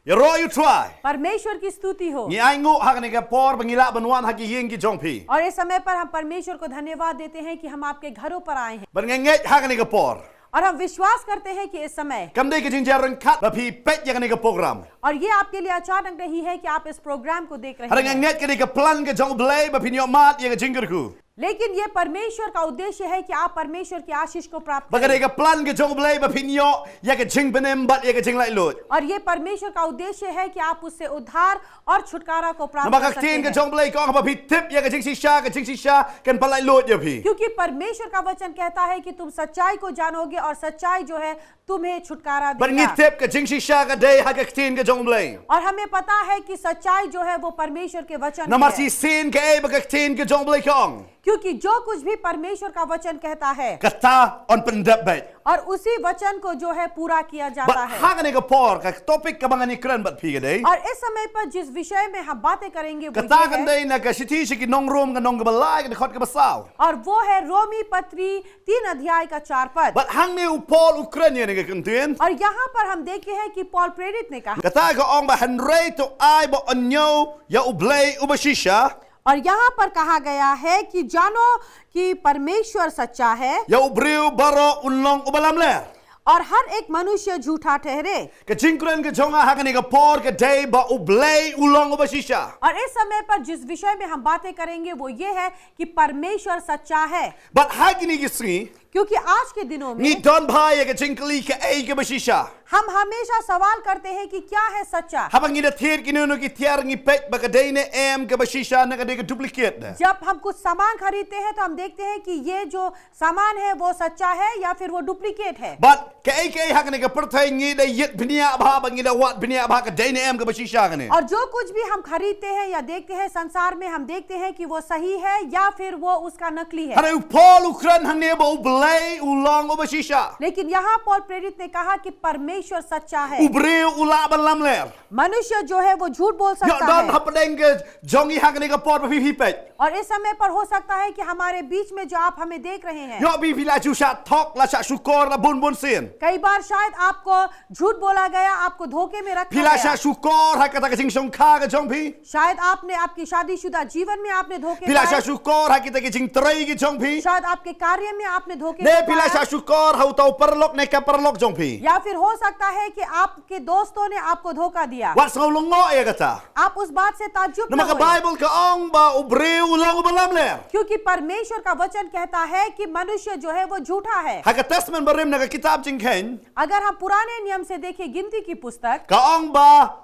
Ya ro you try. परमेश्वर की स्तुति हो। Ni ai ngu hak ni ka por bangila banwan hak ying ki jong phi. और इस समय पर हम परमेश्वर को धन्यवाद देते हैं कि हम आपके घरों पर आए हैं Ban nge hak ni ka por. और हम विश्वास करते हैं कि इस समय Kam dei ka jing jarang khat ba phi pet ya ni ka program. और ये आपके लिए अचानक नहीं है कि आप इस प्रोग्राम को देख रहे Harang हैं, nge ka ni ka plan ka jong blai ba phi ni mat ya ka jing ku. लेकिन ये परमेश्वर का उद्देश्य है कि आप परमेश्वर की आशीष को प्राप्त Ba ka ni करें। ka plan ka jong blai ba phi ni ya ka jing benem bat ya ka jing lai lut. और ये परमेश्वर का उद्देश्य है कि आप उससे उद्धार और छुटकारा को प्राप्त Nama कर ka सकते tin ka हैं, jong blai ko ba phi tip ya ka jing shisha kan palai lut ya phi. क्योंकि परमेश्वर का वचन कहता है कि तुम सच्चाई को जानोगे और सच्चाई जो है तुम्हें छुटकारा Ban ngi देगा। tip ka jing shisha ka dei hak ka tin ka jong blai. और हमें पता है कि सच्चाई जो है वो परमेश्वर के वचन Nama है, si sin ka ba ka tin ka jong blai kong. क्योंकि जो कुछ भी परमेश्वर का वचन कहता है Kata on pendap bet. और उसी वचन को जो है पूरा किया जाता But है। hak ni ka por ka topic ka bang ni kran bat phi ka dei. और इस समय पर जिस विषय में हम बातें करेंगे वो Kata ये kan है, dei na ka siti shi ki nong rom ka nong ka balai ka khot ka basaw. और वो है रोमी पत्री 3 अध्याय का 4 पद। But hang ni u Paul Ukraine ni ka kuntuin. और यहाँ पर हम देखे हैं कि पौल प्रेरित ने कहा, Kata ka ong ba henrei to ai ba onyo ya ublei ubashisha और यहाँ पर कहा गया है कि जानो कि परमेश्वर सच्चा है ya ubriu baro unlong ubalam ler. और हर एक मनुष्य झूठा ठहरे। Ka jingkren ka jonga hak ni ka por ka dei ba ublei ulong ubashisha. और इस समय पर जिस विषय में हम बातें करेंगे वो ये है कि परमेश्वर सच्चा है, But hak ni ki singi क्योंकि आज के दिनों ni में don bhai ya ka jingkli ka ei ka bashisha. हम हमेशा सवाल करते हैं कि क्या है सच्चा। Habang ida thier kinuno ki tiar ngi pek ba ka dei ne em ka bashisha na ka dei ka duplicate na. जब हम कुछ सामान खरीदते हैं तो हम देखते हैं कि ये जो सामान है वो सच्चा है या फिर वो डुप्लीकेट है। But ka ei hak ni ka perthai ngi da yit bnia ba ba ngi da wat bnia ba ka dei ne em ka bashisha ka ne. और जो कुछ भी हम खरीदते हैं या देखते हैं संसार में, हम देखते हैं कि वो सही है या फिर वो उसका नकली है। Hanu Paul Ukran hang ne ba ublei ulong ubashisha. लेकिन यहाँ पौल प्रेरित ने कहा कि परमेश्वर सच्चा है। Ubriu ula balam ler. मनुष्य जो है वो झूठ बोल Ya सकता don है, hapadeng ka jongi hak ni ka por ba phi pek. और इस समय पर हो सकता है कि हमारे बीच में जो आप हमें देख रहे हैं, Yo bi pila chu sha thok la sha shukor la bun sin. कई बार शायद आपको झूठ बोला गया, आपको धोखे में रखा Pila sha गया। shukor hak ka jing song kha ka jong phi. शायद आपने आपकी शादीशुदा जीवन में आपने धोखे Pila sha खाए, shukor hak kita ki jing trei ki jong phi. शायद आपके कार्य में आपने धोखे Ne खाए, pila sha shukor hau tau perlok ne ka perlok jong phi. या फिर हो सकता है कि आपके दोस्तों ने आपको धोखा दिया। Wat sau longo ya kata. आप उस बात से ताज्जुब न Nama ka होइए, Bible ka ong ba ubriu ulang ubalam ler. क्योंकि परमेश्वर का वचन कहता है कि मनुष्य जो है वो झूठा है। Hak ka testament barim na ka kitab jing ken. अगर हम पुराने नियम से देखें गिनती की पुस्तक, Ka ong ba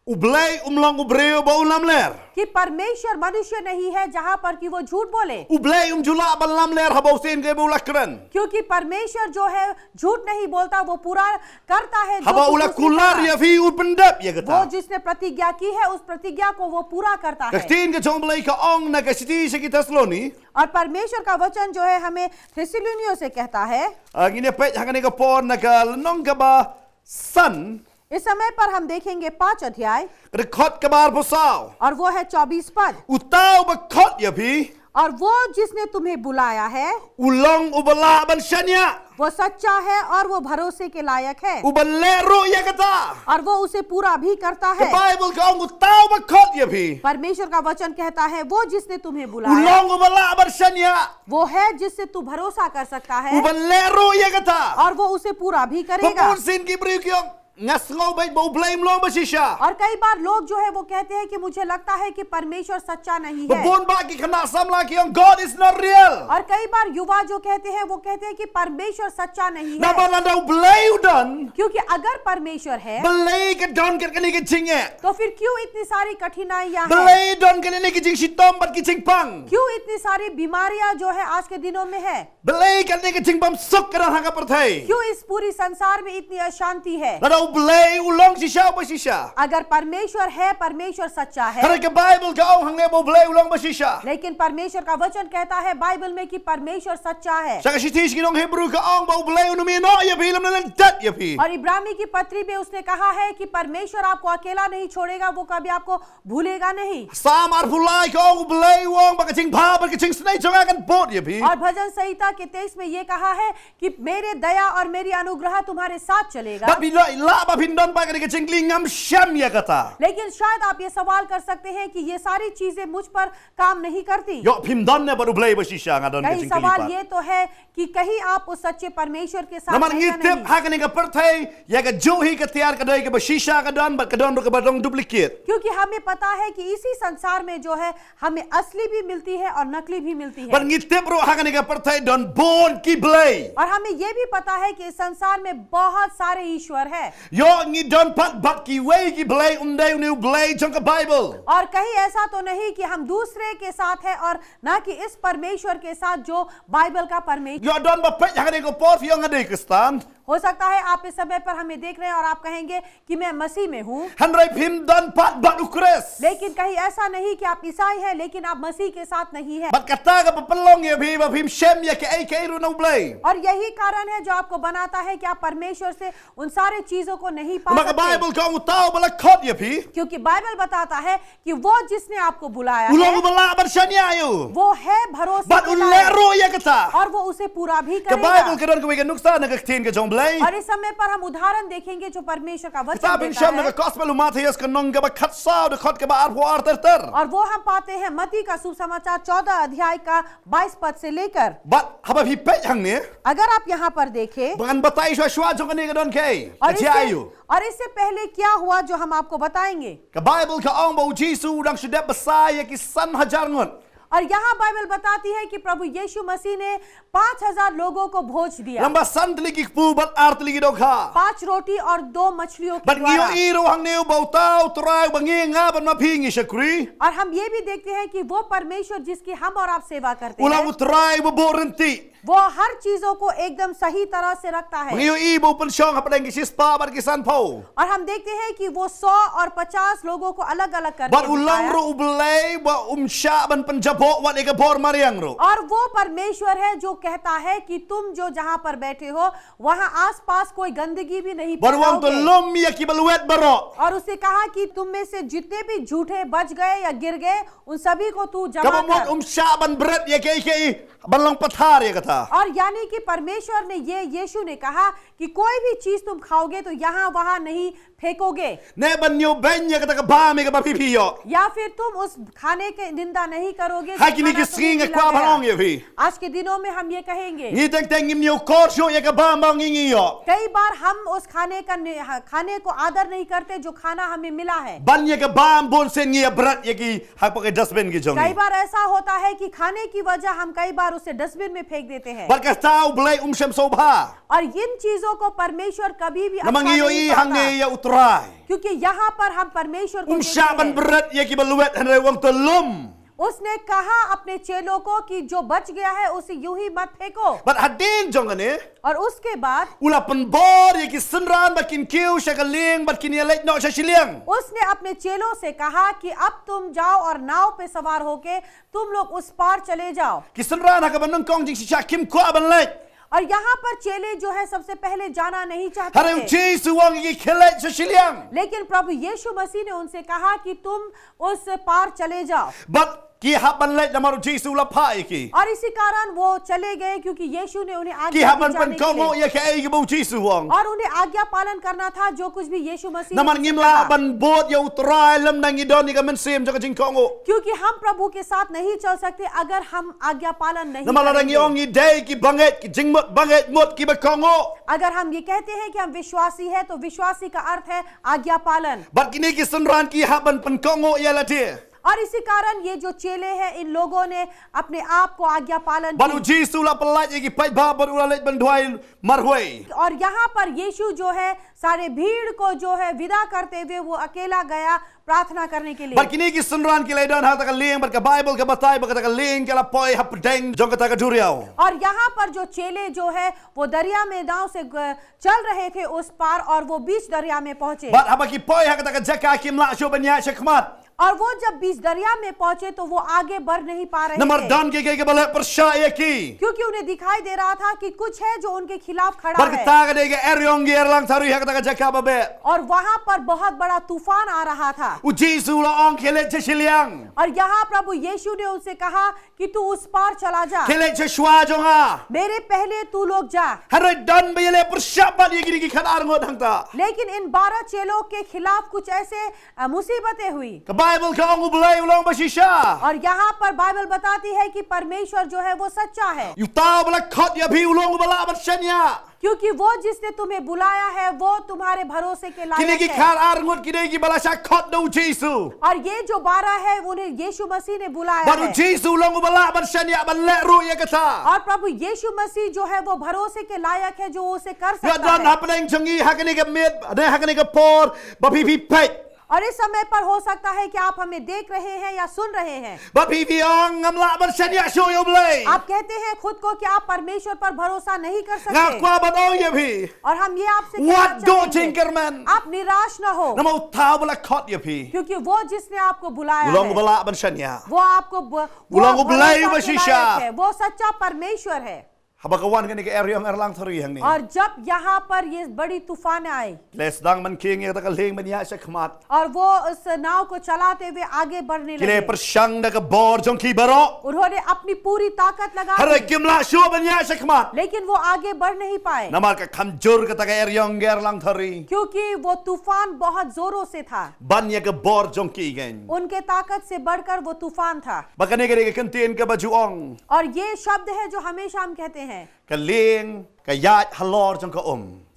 ublei umlang ubriu ba ulam ler. कि परमेश्वर मनुष्य नहीं है जहां पर कि वो झूठ बोले, Ublei jula balam ler habau sin ke ba ulakran. क्योंकि परमेश्वर जो है झूठ नहीं बोलता, वो पूरा करता है जो Haba कुछ ulak उसने kular कहा। ya fi upendap ya वो kata. जिसने प्रतिज्ञा की है उस प्रतिज्ञा को वो पूरा करता है। Kastin ka jong blei ka ong na ka siti sa Thessaloni. और परमेश्वर का वचन जो है हमें थेसलोनियों से कहता है, Ngine pet hang ni ka por na ka nong ka ba san इस समय पर हम देखेंगे 5 अध्याय rekod ka bar posao. और वो है 24 पद, Utau ba khot ya fi. और वो जिसने तुम्हें बुलाया है Ulong ubala ban shanya. वो सच्चा है और वो भरोसे के लायक है Ubalero ya kata. और वो उसे पूरा भी करता The है। Bible ka ong utau ba khot ya fi. परमेश्वर का वचन कहता है वो जिसने तुम्हें बुलाया Ulong ubala ban shanya. वो है जिससे तू भरोसा कर सकता है Ubalero ya kata. और वो उसे पूरा भी करेगा। Pagpun sin ki bri kyong ngasngau ba ba blame lo ba shisha. और कई बार लोग जो है वो कहते हैं कि मुझे लगता है कि परमेश्वर सच्चा नहीं है। Babon ba ki khana samla kyong God is not real. और कई बार युवा जो कहते हैं वो कहते हैं कि परमेश्वर सच्चा नहीं Na है, ba la dau blay udan. क्योंकि अगर परमेश्वर है Blay ka don ka ni ki chinge. तो फिर क्यों इतनी सारी कठिनाइयां हैं, Blay don ka ni ki jing sitom bat ki ching pang. क्यों इतनी सारी बीमारियां जो है आज के दिनों में है, Blay ka ni ki ching pam sok ka ha ka perthai. क्यों इस पूरी संसार में इतनी अशांति है। Na dau blay ulong shisha ba shisha. अगर परमेश्वर है, परमेश्वर सच्चा है, Hara ka Bible ka ong hang ne ba blay ulong ba shisha. लेकिन परमेश्वर का वचन कहता है बाइबल में कि परमेश्वर सच्चा है। Sa ka shitish ki nong Hebrew ka ong ba blay unumi no ya fi lam na dat ya fi. और इब्रानी की पत्री में उसने कहा है कि परमेश्वर आपको अकेला नहीं छोड़ेगा, वो कभी आपको भूलेगा नहीं। Sam ar pulai ka ong blay wong ba ka ching pa ba ka ching snai chong akan bot ya fi. और भजन संहिता के 23 में ये कहा है कि मेरे दया और मेरी अनुग्रह तुम्हारे साथ चलेगा। But bila ba pindon ba ka jingling ngam syam ya kata. लेकिन शायद आप ये सवाल कर सकते हैं कि ये सारी चीजें मुझ पर काम नहीं करती। Yo pimdon ne baru blay basisha ngadon ka कहीं jingling सवाल pa. ये तो है कि कहीं आप उस सच्चे परमेश्वर के साथ Naman हैं या ngitip नहीं। ha ka perthai ya ka johi ka tiar ka dai ka basisha ka don ba ka don ka badong duplicate. क्योंकि हमें पता है कि इसी संसार में जो है हमें असली भी मिलती है और नकली भी मिलती Ban है। ngitip ro ha ka perthai don bon ki blay. और हमें ये भी पता है कि इस संसार में बहुत सारे ईश्वर है Yo ngi don pat bat ki way ki blay undai unu blay jong ka Bible. और कहीं ऐसा तो नहीं कि हम दूसरे के साथ है और ना कि इस परमेश्वर के साथ जो बाइबल का परमेश्वर। Yo don ba pet ha ka por fi ngadai ka stan. हो सकता है आप इस समय पर हमें देख रहे हैं और आप कहेंगे कि मैं मसीह में हूँ, Handrai pimdon pat bat ukres. लेकिन कहीं ऐसा नहीं कि आप ईसाई हैं लेकिन आप मसीह के साथ नहीं है। Bat kata ka papalong ya bi ba pim shem ya ka ai ka iru no blay. और यही कारण है जो आपको बनाता है कि आप परमेश्वर से उन सारे चीजों को नहीं पा Maka सकते, Bible ka utau bala khot ya pi. क्योंकि बाइबल बताता है कि वो जिसने आपको बुलाया Ulong है bala bar shanya ayu. वो है भरोसे Bat के लायक ulero ya kata. और वो उसे पूरा भी Ka Bible करेगा। ka don ka wi ka nuksa na ka tin ka jong blay. और इस समय पर हम उदाहरण देखेंगे जो परमेश्वर का वचन Kitabin देता shem na है, ka gospel Matthias ka nong ka ba khat saw de khot ka ba ar ar ter ter. और वो हम पाते हैं मत्ती का सुसमाचार 14 अध्याय का 22 पद से लेकर। Bat haba hi pet hang ni. अगर आप यहाँ पर देखें Bangan batai shwa jong ka ni ka don kai. और Ka ayu. इससे पहले क्या हुआ जो हम आपको बताएंगे। Ka Bible ka ong ba Jisu dang sedep besai ki san hajar ngon. और यहाँ बाइबल बताती है कि प्रभु यीशु मसीह ने 5000 लोगों को भोज दिया, Lamba san ligi pu bat art ligi dok ha. 5 रोटी और 2 मछलियों के Bat ngiyo द्वारा। iro hang neu bau tau trai bangi nga ban ma pingi shakri. और हम ये भी देखते हैं कि वो परमेश्वर जिसकी हम और आप सेवा करते Ulang हैं utrai bo borenti. वो हर चीजों को एकदम सही तरह से रखता है। Ngiyo i bo pen shong ha padang ki sispa bar ki san po. और हम देखते हैं कि वो 100 और 50 लोगों को अलग अलग Bat करके ulang दिखाया। ro ublay ba umsha ban penjabo wat ega bor mariang ro. और वो परमेश्वर है जो कहता है कि तुम जो जहां पर बैठे हो वहां आसपास कोई गंदगी भी नहीं Bar wang to फैलाओगे। lom ya ki baluet baro. और उसने कहा कि तुम में से जितने भी झूठे बच गए या गिर गए उन सभी को तू जमा Kabamot कर। umsha ban bret ya kai ban long pathar ya kata. और यानी कि परमेश्वर ने यीशु ने कहा कि कोई भी चीज तुम खाओगे तो यहाँ वहां नहीं फेंकोगे, Ne ban yo ben ya kata ka ba me ka ba pipi yo. या फिर तुम उस खाने के निंदा नहीं करोगे जो Haki ni खाना ki तुम्हें sing मिला kwa गया। balong ya pi. आज के दिनों में हम ये कहेंगे, Ni teng teng im yo kor sho ya ka ba ma ngi yo. कई बार हम उस खाने को आदर नहीं करते जो खाना हमें मिला है। Ban ya ka ba bon sen ya brat ya ki ha pa ka dustbin ki jong. कई बार ऐसा होता है कि खाने की वजह हम कई बार उसे डस्टबिन में फेंक देते हैं Bar ka tau blay umsham sobha. और इन चीजों को परमेश्वर कभी भी अच्छा Namang iyo नहीं i hang पाता, ne ya utrai. क्योंकि यहाँ पर हम परमेश्वर को Umsha देखते ban हैं। brat ya ki baluet han wang to lum. उसने कहा अपने चेलों को कि जो बच गया है उसे यूं ही मत फेंको। But hadin jong ne. और उसके बाद Ula pen bor ya ki senran ba kin kiu sha ka ling ba kin ya lek no sha shiliang. उसने अपने चेलों से कहा कि अब तुम जाओ और नाव पे सवार होके तुम लोग उस पार चले जाओ। Ki senran ha ka ban nong kong jing sha kim kwa ban lek. और यहाँ पर चेले जो है सबसे पहले जाना नहीं Hare चाहते थे, Jisu wang ki khilet sha shiliang. लेकिन प्रभु यीशु मसीह ने उनसे कहा कि तुम उस पार चले जाओ। But ki ha ban lek namaru Jisu la pa ki. और इसी कारण वो चले गए क्योंकि यीशु ने उन्हें Ki आज्ञा ha दी ban जाने pen के kongo लिए, ya ka ai ki bu Jisu wang. और उन्हें आज्ञा पालन करना था जो कुछ भी यीशु मसीह ने Naman उनसे ngim कहा। la ban bot ya utrai lam nang idon ni ka men sim jong ka jing kongo. क्योंकि हम प्रभु के साथ नहीं चल सकते अगर हम आज्ञा पालन नहीं Naman la rang करेंगे। yong i day ki banget ki jing mot banget mot ki ba kongo. अगर हम ये कहते हैं कि हम विश्वासी हैं तो विश्वासी का अर्थ है आज्ञा पालन। But kini ki senran ki ha ban pen kongo ya la dia. और इसी कारण ये जो चेले हैं इन लोगों ने अपने आप को आज्ञा पालन Banu की। Jisu la pelat ya ki pai ba ban ula lek ban dwai marhui. और यहाँ पर यीशु जो है सारे भीड़ को जो है विदा करते हुए वो अकेला गया प्रार्थना करने के लिए। But kini ki senran ki leidan ha ta ka ling bar ka Bible ka batai ba ka ta ka ling ka la poi ha pedeng jong ka ta ka duriao. और यहाँ पर जो चेले जो है वो दरिया में नाव से चल रहे थे उस पार और वो बीच दरिया में पहुंचे। But ha ba ki poi ha ka ta ka jaka kim la sho ban ya shakmat. और वो जब बीच दरिया में पहुंचे तो वो आगे बढ़ नहीं पा रहे Namar थे, dan ke bala percaya ki. क्योंकि उन्हें दिखाई दे रहा था कि कुछ है जो उनके खिलाफ खड़ा Bar है। kita ke dege eryong ge erlang tharu hak ta jaka babe. और वहां पर बहुत बड़ा तूफान आ रहा था, U Jesu la ong kele chiliang. और यहाँ प्रभु यीशु ने उनसे कहा कि तू उस पार चला जा, Kele chwa jonga. मेरे पहले तू लोग जा। Harai dan bele persiapan ye gini ki khanar ngot hang ta. लेकिन इन 12 चेलों के खिलाफ कुछ ऐसे मुसीबतें हुई, Ke Bible ka ong ulai ulang basisha. और यहाँ पर बाइबल बताती है कि परमेश्वर जो है वो सच्चा है, You tahu bala khot ya bhi ulong bala bersenya. क्योंकि वो जिसने तुम्हें बुलाया है वो तुम्हारे भरोसे के Kini लायक ki है। khar arngot kini ki bala sa khot do Jesu. और ये जो 12 है उन्हें यीशु मसीह ने बुलाया Baru है, Jesu ulong bala bersenya bala ru ya kata. और प्रभु यीशु मसीह जो है वो भरोसे के लायक है, जो उसे कर Ya सकता dan है। happening chungi hakani ke met, ade hakani ke por, bapi pi pek. और इस समय पर हो सकता है कि आप हमें देख रहे हैं या सुन रहे हैं, Bapi pi ong ngamla bersenya show yo blai. आप कहते हैं खुद को कि आप परमेश्वर पर भरोसा नहीं कर Ngak सकते, kwa banong ye bhi. और हम ये आपसे कहना Wat do चाहेंगे, chinkerman. आप निराश न हो, Nama utau bala khot ye bhi. क्योंकि वो जिसने आपको बुलाया Ulong है bala bersenya. वो आपको वो उलंग भरोसा बुलाई के वशिष्या। लायक है, वो सच्चा परमेश्वर है। Habakawan kani ke eryong erlang tharu yang ni. और जब यहाँ पर ये बड़ी तूफान आई Les dang man king ye ta ka leng man ya sakmat. और वो उस नाव को चलाते हुए आगे बढ़ने Kile लगे, persyang da ka bor jong ki baro. उन्होंने अपनी पूरी ताकत लगा Hare दी, kimla show man ya sakmat. लेकिन वो आगे बढ़ नहीं पाए, Namar ka khamjur ka ta ka eryong erlang thari. क्योंकि वो तूफान बहुत जोरों से था, Ban ye ka bor jong ki gen. उनके ताकत से बढ़कर वो तूफान था। Bakane ke kantin ka baju ong. और ये शब्द है जो हमेशा हम कहते हैं Ka leng ka yat halor jong ka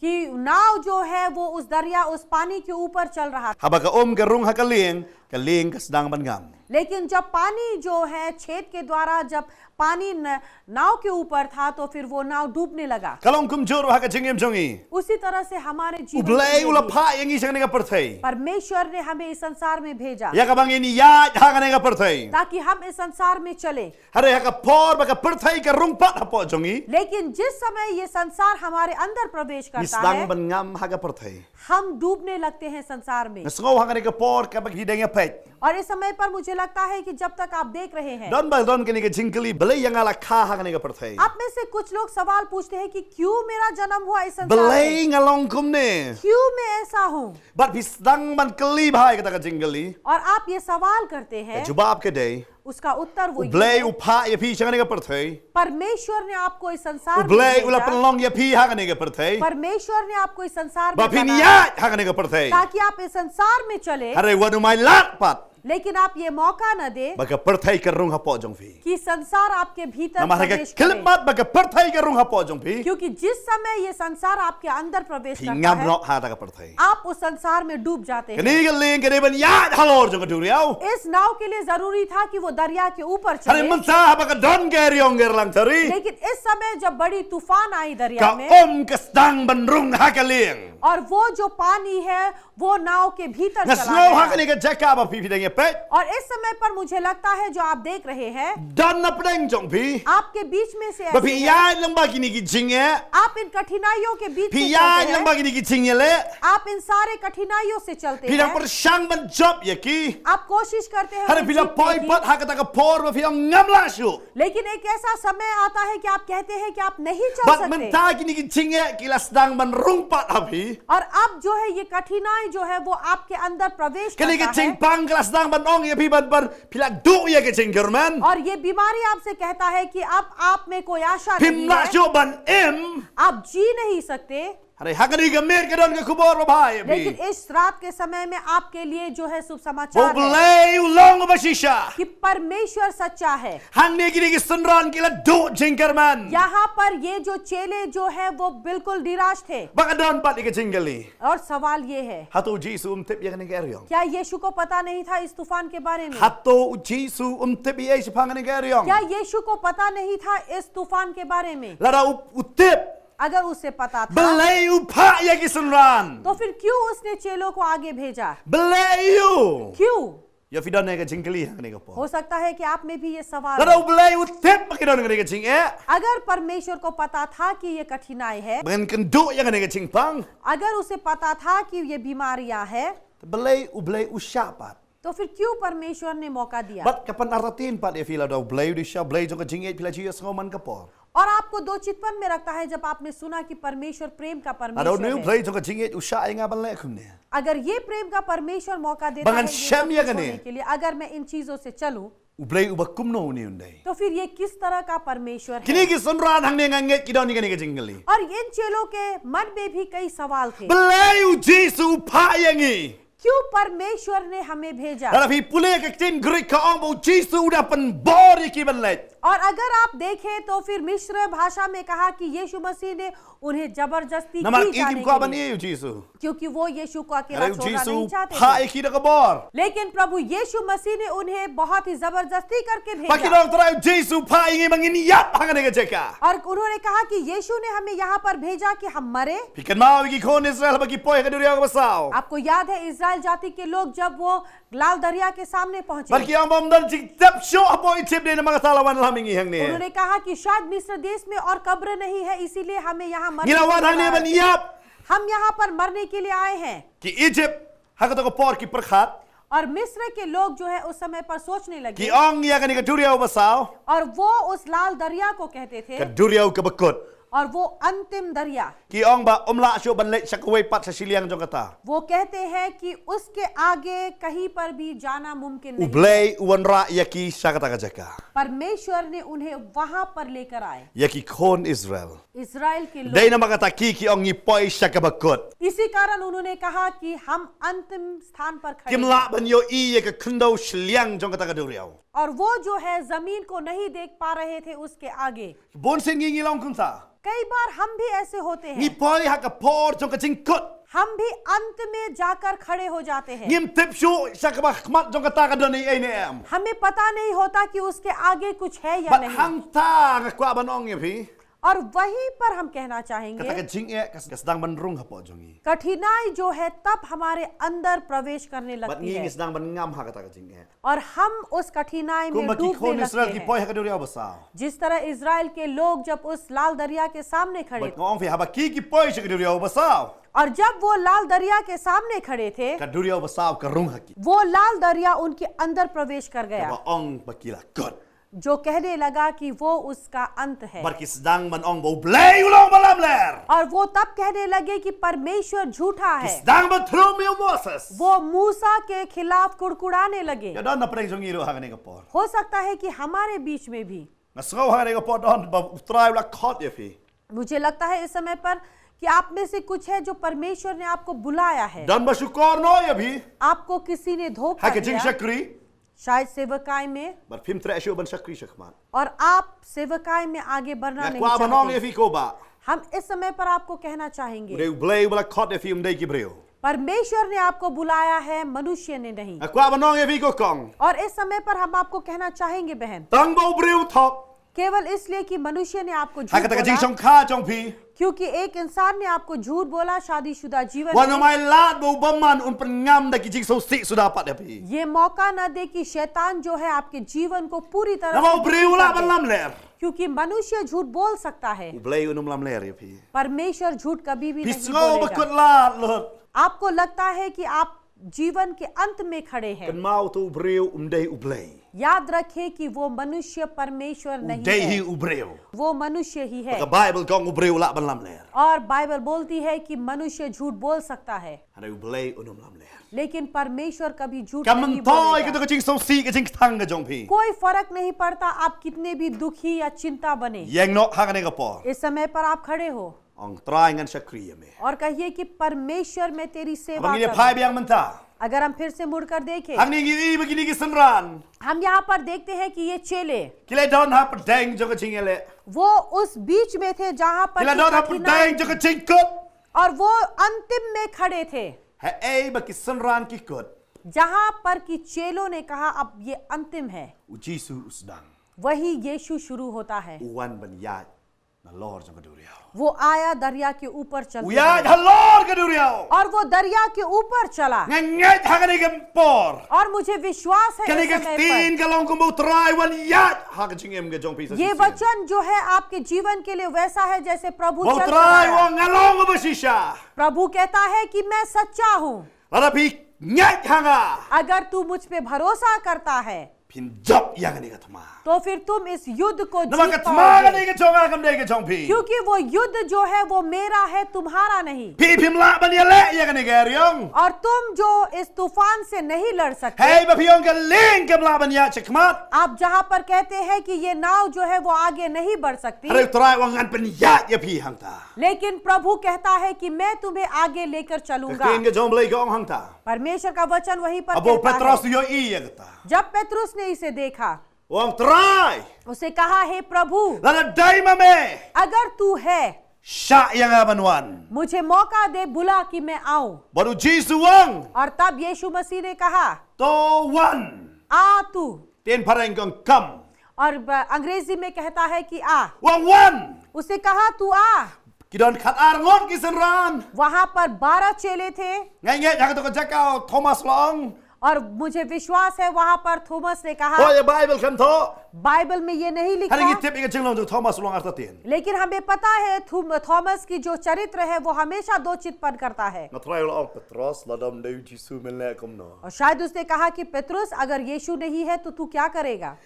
कि नाव जो है वो उस दरिया उस पानी के ऊपर चल रहा था, Habaka ka rung ha ka leng ka sedang ban ngam. लेकिन जब पानी जो है छेद के द्वारा जब पानी नाव के ऊपर था तो फिर वो नाव डूबने लगा। Kalong kumjur ha ka jingim jongi. उसी तरह से हमारे जीवन Ublay में ula भी pa yang isang ka perthai. परमेश्वर ने हमें इस संसार में भेजा Ya ka bang ini yat ha ka perthai. ताकि हम इस संसार में चले, Hare ha ka por ba ka perthai ka rung pat ha po jongi. लेकिन जिस समय ये संसार हमारे अंदर प्रवेश करता Misdang है ban ngam ha ka perthai. हम डूबने लगते हैं संसार में। Nasngaw ha ka por ka bag hidang ya pek. और इस समय पर मुझे लगता है कि जब तक आप देख रहे हैं, Don ba don kini ka jingkali balay yang ala ka ha ka perthai. आप में से कुछ लोग सवाल पूछते हैं कि क्यों मेरा जन्म हुआ इस संसार में, Balay ngalong kum ne. क्यों मैं ऐसा हूँ। But misdang ban kali bhai ka ta ka jingkali. और आप ये सवाल करते हैं, Jubab ke day. उसका उत्तर वो ये Ublay है, upa ya pi chang ka perthai. परमेश्वर ने आपको इस संसार में Ublay ula भेजा, panlong ya pi ha ka perthai. परमेश्वर ने आपको इस संसार में Ba बनाया piniyat ha ka perthai. ताकि आप इस संसार में चले, Hare wanu mai lat pat. लेकिन आप ये मौका न दे Baka perthai ka rung ha po jong fi. कि संसार आपके भीतर Namar ka प्रवेश करे, kilmat baka perthai ka rung ha po jong fi. क्योंकि जिस समय ये संसार आपके अंदर प्रवेश करता Ngam है no ha ta ka perthai. आप उस संसार में डूब जाते हैं। Kani ka ling kani ban yat halor jong ka duriaw. इस नाव के लिए जरूरी था कि वो दरिया के ऊपर Hare चले, man sa baka don ka eryong erlang thari. लेकिन इस समय जब बड़ी तूफान आई दरिया Ka में ka stang ban rung ha ka ling. और वो जो पानी है वो नाव के भीतर चला Nasngaw ha गया, kani ka jaka ba pi dang ya pek. और इस समय पर मुझे लगता है जो आप देख रहे हैं Don na pedang jong pi. आपके बीच में से Ba ऐसे pi हैं, yat lang ba kini ki jingye. आप इन कठिनाइयों के बीच Pi से yat चलते lang ba हैं, kini ki jingle le. आप इन सारे कठिनाइयों से चलते Pi dang हैं, persyang ban job ya ki. आप कोशिश करते हैं Hare उन्हें pila जीतने poi की, pat ha ka ta ka por ba pi ngam la shu. लेकिन एक ऐसा समय आता है कि आप कहते हैं कि आप नहीं चल Bat सकते, menta kini ki jingye kila sedang ban rung pat api. और अब जो है ये कठिनाई जो है वो आपके अंदर प्रवेश Kini ki करता है, jing pang kila sedang ban ong ya pi ban pila du ya ki jing german. और ये बीमारी आपसे कहता है कि अब आप में कोई आशा Pim नहीं la है, shu ban im. आप जी नहीं सकते। Hare ha kani ka mer ka don ka kubor ba bhai लेकिन api. इस रात के समय में आपके लिए जो है शुभ समाचार है Boblay ulong ba shisha. कि परमेश्वर सच्चा है। Han ne kini ki sunran kila du jing german. यहाँ पर ये जो चेले जो है वो बिल्कुल निराश थे, Baka don pat ka jingali. और सवाल ये है Hato Jesu tip ya kani ka eryong. क्या यीशु को पता नहीं था इस तूफान के बारे में? Hato Jesu tip ya si pangani ka eryong. क्या यीशु को पता नहीं था इस तूफान के बारे में? Lara utip. अगर उसे पता था Belay upa ya ki sunran. तो फिर क्यों उसने चेलों को आगे भेजा? Belay you. क्यों? Ya fidan ne ka jingkali ha kani ka po. हो सकता है कि आप में भी ये सवाल Lara हो। belay utip ba kidon kani ka jing e. अगर परमेश्वर को पता था कि ये कठिनाई है, Ban kan du ya kani ka jing pang. अगर उसे पता था कि ये बीमारियां है, Belay ublay usyapat. तो फिर क्यों परमेश्वर ने मौका दिया? Bat kapan aratin pat ya fila daw blay di siya blay jong kajingit pila jiya ngoman kapor. और आपको दो चितपन में रखता है जब आपने सुना कि परमेश्वर प्रेम का Adaw परमेश्वर new है। blay jong kajingit usha ay nga ban lekum ne. अगर ये प्रेम का परमेश्वर मौका देता है Bangan ये सब syam ya कुछ gani. होने के लिए, अगर मैं इन चीजों से चलूं, Ublay ubakum no ni unday. तो फिर ये किस तरह का परमेश्वर है? Kini ki sunran hang ne nganget kidaw ni gani kajingali. और इन चेलों के मन में भी कई सवाल थे। Blay u Jesu pa yangi. क्यों परमेश्वर ने हमें भेजा? Dalam hi pulih ke tin Greek ka ong bu Jesu udah pen bor ki ban let. और अगर आप देखें तो फिर मिस्र भाषा में कहा कि यीशु मसीह ने उन्हें जबरदस्ती Namar की जाने ikim के ko ban लिए, ni Jesu. क्योंकि वो यीशु को अकेला Adaw छोड़ना नहीं Jesu चाहते pa थे। ki da ka bor. लेकिन प्रभु यीशु मसीह ने उन्हें बहुत ही जबरदस्ती करके भेजा Pakidaw try Jesu pa ingi mangin yap hang ne ka. और उन्होंने कहा कि यीशु ने हमें यहाँ पर भेजा कि हम मरे। Pikan mau ki kon Israel bagi poy ka duriya ka basaw. आपको याद है इजराइल जाति के लोग जब वो लाल दरिया के सामने पहुंचे, Barki ang bamdan jik tap show apo itip de na mga talawan laming hang ne. उन्होंने कहा कि शायद मिस्र देश में और कब्र नहीं है, इसीलिए हमें यहाँ मरने Ginawan के hang लिए ne ban आए- yap. हम यहाँ पर मरने के लिए आए हैं। Ki Egypt hakato ka por ki perkhat. और मिस्र के लोग जो है उस समय पर सोचने Ki लगे ong ya ka ni ka duriya ka basaw. और वो उस लाल दरिया को कहते थे Ka duriya ka bakot. और वो अंतिम दरिया, Ki ong ba umla syo ban let sakaway pat sa siliang jong kata. वो कहते हैं कि उसके आगे कहीं पर भी जाना मुमकिन नहीं। Ublay uwan ra yaki sa kata ka jaka. परमेश्वर ने उन्हें वहां पर लेकर आए, Yaki kon Israel. इजराइल के Day लोग। na makata ki ong ipoy sa kabakot. इसी कारण उन्होंने कहा कि हम अंतिम स्थान पर खड़े हैं। Kimla ban yo i ka kundaw siliang jong kata ka duriya. और वो जो है जमीन को नहीं देख पा रहे थे उसके आगे। Bon sin ngi long kunsa. कई बार हम भी ऐसे होते हैं, Ipoy ha ka por jong ka jingkot. हम भी अंत में जाकर खड़े हो जाते हैं। Ngim tip syo sa kabakmat jong kata ka doni ay ne. हमें पता नहीं होता कि उसके आगे कुछ है या But नहीं। hang ta ka kwa ban ong yapi. और वहीं पर हम कहना Kata चाहेंगे ka jing e ka sedang bandrung ha po jong i. कठिनाई जो है तब हमारे अंदर प्रवेश करने But लगती ngi है sedang ban ngam ha kata ka jing e. और हम उस कठिनाई Kung में maki डूबने kon Israel लगते ki हैं। poy ha ka duriya basaw. जिस तरह इजराइल के लोग जब उस लाल दरिया के सामने खड़े But ngong fi ha ba ki poy sa ka duriya basaw. और जब वो लाल दरिया के सामने खड़े थे, Ka duriya basaw ka rung haki. वो लाल दरिया उनके अंदर प्रवेश कर गया, Ba ong bakila god. जो कहने लगा कि वो उसका अंत है। Barki sedang man ong bo blay ulong balam ler. और वो तब कहने लगे कि परमेश्वर झूठा है। Sedang ba throw me Moses. वो मूसा के खिलाफ कुड़कुड़ाने लगे। Ya don na preng jong iro ha ka por. हो सकता है कि हमारे बीच में भी, Ngasgaw ha ka por don ba try la khot yafi. मुझे लगता है इस समय पर कि आप में से कुछ है जो परमेश्वर ने आपको बुलाया है, Dan ba syukor no yabi. आपको किसी ने धोखा Ha ka jing दिया, shakri. शायद सेवकाई में, Bar film tre syo ban shakri shakman. और आप सेवकाई में आगे बढ़ना Ya नहीं kwa ban ong चाहते। yafi ko ba. हम इस समय पर आपको कहना चाहेंगे, Ure blay bala khot yafi dei ki breu. परमेश्वर ने आपको बुलाया है, मनुष्य ने नहीं। Ya kwa ban ong yafi ko kong. और इस समय पर हम आपको कहना चाहेंगे बहन, Tang bo breu thok. केवल इसलिए कि मनुष्य ने आपको Ha झूठ ka ta ka jing बोला, shong kha jong pi. क्योंकि एक इंसान ने आपको झूठ बोला शादीशुदा जीवन Wan में, mai lat bo baman un pengam da ki jing so sik sudah pat yapi. ये मौका न दे कि शैतान जो है आपके जीवन को पूरी तरह Na से bo breu la कर ban दे। lam ler. क्योंकि मनुष्य झूठ बोल सकता है, Blay unum lam ler yapi. परमेश्वर झूठ कभी भी नहीं Pisngo ba बोलेगा। kut lat lot. आपको लगता है कि आप जीवन के अंत में खड़े हैं, Kan mau tu breu dei ublay. याद रखें कि वो मनुष्य परमेश्वर नहीं Dei hi है, ubreu. वो मनुष्य ही है। Ka Bible kong ubreu la ban lam ler. और बाइबल बोलती है कि मनुष्य झूठ बोल सकता है, Ada ublay unum lam ler. लेकिन परमेश्वर कभी झूठ Ka नहीं mentoy बोलेगा। ka jing so sik ka jing thang ka jong pi. कोई फर्क नहीं पड़ता आप कितने भी दुखी या चिंता बने, Yang nok ha ka ne ka por. इस समय पर आप खड़े हो Ong try ngan shakri yame. और कहिए कि परमेश्वर मैं तेरी सेवा Abang ini करूं। pai biang menta. अगर हम फिर से मुड़कर देखें, Hang ni gi begini ki semran. हम यहाँ पर देखते हैं कि ये चेले Kila don ha pedang jong ka jing ele. वो उस बीच में थे जहां पर Kila कि don ha कठिनाई- pedang jong ka jing kut. और वो अंतिम में खड़े थे, Ha ei ba ki semran ki kut. जहां पर कि चेलों ने कहा अब ये अंतिम है, Ujisu usdang. वही यीशु शुरू होता है। Uwan ban yat. Na lor jong ka duriao. वो आया दरिया के ऊपर चलते Uyat हुए, ha lor ka duriao. और वो दरिया के ऊपर चला, Ngangat ha ka ne ka por. और मुझे विश्वास है Kani इस ka समय tin ka long kumbu try wan yat. Ha ka jing em ka jong pi sa. पर ये वचन जो है आपके जीवन के लिए वैसा है जैसे प्रभु Bo चल try रहा है। wang ngalong ba shisha. प्रभु कहता है कि मैं सच्चा हूँ, Ada pi Nyak hanga. अगर तू मुझ पे भरोसा करता है Pin job yang ni katma. तो फिर तुम इस युद्ध को Nama जीत katma पाओगे, ni kaconga kam dei kacong pi. क्योंकि वो युद्ध जो है वो मेरा है, तुम्हारा नहीं। Pi pimla bani le yang ni geryong. और तुम जो इस तूफान से नहीं लड़ सकते, Hey ba piong ka ling kamla bani ya chekmat. आप जहां पर कहते हैं कि ये नाव जो है वो आगे नहीं बढ़ सकती, Hari utrai wangan pen ya pi hangta. लेकिन प्रभु कहता है कि मैं तुम्हें आगे लेकर चलूंगा। King ke jom blai gong hangta. परमेश्वर का वचन वहीं पर Abo कहता Petros है। yo i ya kata. जब पेत्रुस ने इसे देखा, Wang try. उसे कहा, हे प्रभु, Lana dai mame. अगर तू है, Sya yang abanwan. मुझे मौका दे, बुला कि मैं आऊं। Baru Jisu wang. और तब यीशु मसीह ने कहा, To wan. आ तू। Ten parang kong come. और अंग्रेजी में कहता है कि आ। Wang wan. उसे कहा, तू आ। Kidon kat arngon kisenran. वहां पर 12 चेले थे Ngai ngai jangan to jakau Thomas long. और मुझे विश्वास है वहां पर थॉमस ने Oh कहा, ya Bible kan to. Bible में ये नहीं Hari लिखा, ki tip ikan jenglong tu Thomas long artatin. लेकिन हमें पता है थॉमस की जो चरित्र है वो हमेशा दो चितपन करता है। Na try al Petros ladam deu Jisu menle kom no. और शायद उसने कहा कि पेत्रुस, अगर यीशु नहीं है तो तू क्या करेगा?